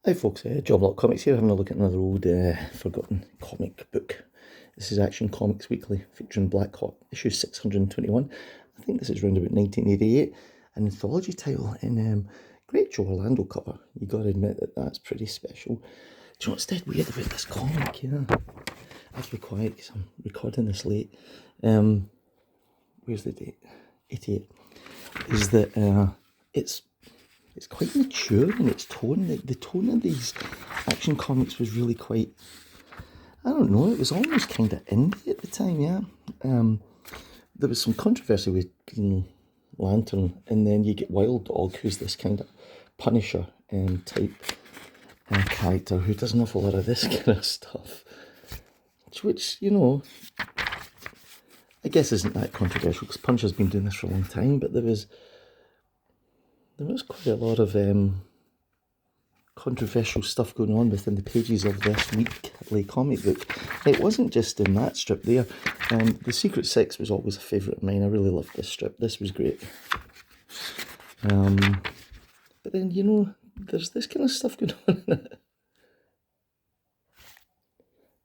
Hi folks, Job Lot Comics here, having a look at another old forgotten comic book. This is Action Comics Weekly, featuring Black Hawk, issue 621. I think this is around about 1988, an anthology title in great Joe Orlando cover. You got to admit that that's pretty special. Do you know what's dead weird about this comic? Yeah, I have to be quiet because I'm recording this late. Where's the date? 88. Is that it's quite mature in its tone. The tone of these Action Comics was really quite, I don't know, it was almost kind of indie at the time, yeah. There was some controversy with Green Lantern, and then you get Wild Dog, who's this kind of Punisher type character who does an awful lot of this kind of stuff. Which, you know, I guess isn't that controversial, because Punisher's been doing this for a long time, but there was quite a lot of controversial stuff going on within the pages of this weekly comic book. It wasn't just in that strip there. The Secret Six was always a favourite of mine. I really loved this strip. This was great. But then, you know, there's this kind of stuff going on in it,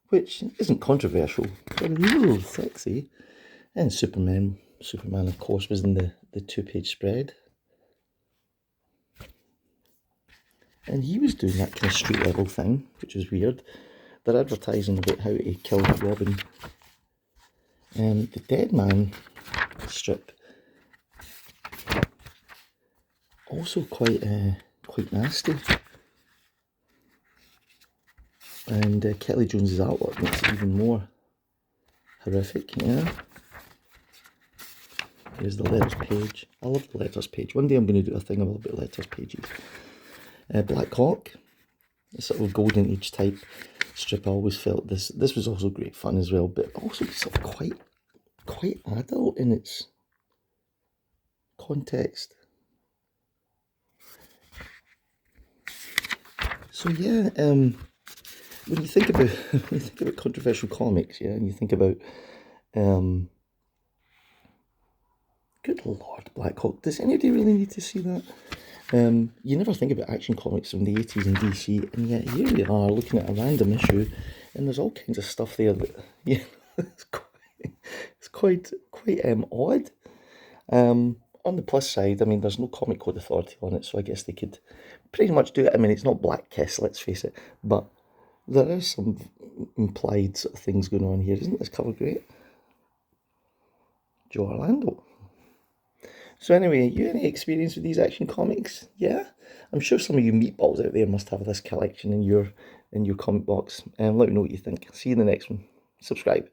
which isn't controversial, but real sexy. And Superman, of course, was in the two-page spread. And he was doing that kind of street level thing, which was weird. They're advertising about how he killed Robin. The Dead Man strip, also quite nasty. And Kelly Jones's artwork makes it even more horrific, yeah. Here's the letters page. I love the letters page. One day I'm going to do a thing about letters pages. Black Hawk, a sort of golden age type strip. I always felt this was also great fun as well, but also sort of quite adult in its context. So yeah, when you think about controversial comics, yeah, and you think about good lord, Black Hawk. Does anybody really need to see that? You never think about Action Comics from the 80s in DC, and yet here we are looking at a random issue, and there's all kinds of stuff there that, yeah, it's quite odd. On the plus side, I mean, there's no Comic Code Authority on it, so I guess they could pretty much do it. I mean, it's not Black Kiss, let's face it, but there is some implied sort of things going on here. Isn't this cover great? Joe Orlando. So anyway, you any experience with these Action Comics? Yeah? I'm sure some of you meatballs out there must have this collection in your comic box. And let me know what you think. See you in the next one. Subscribe.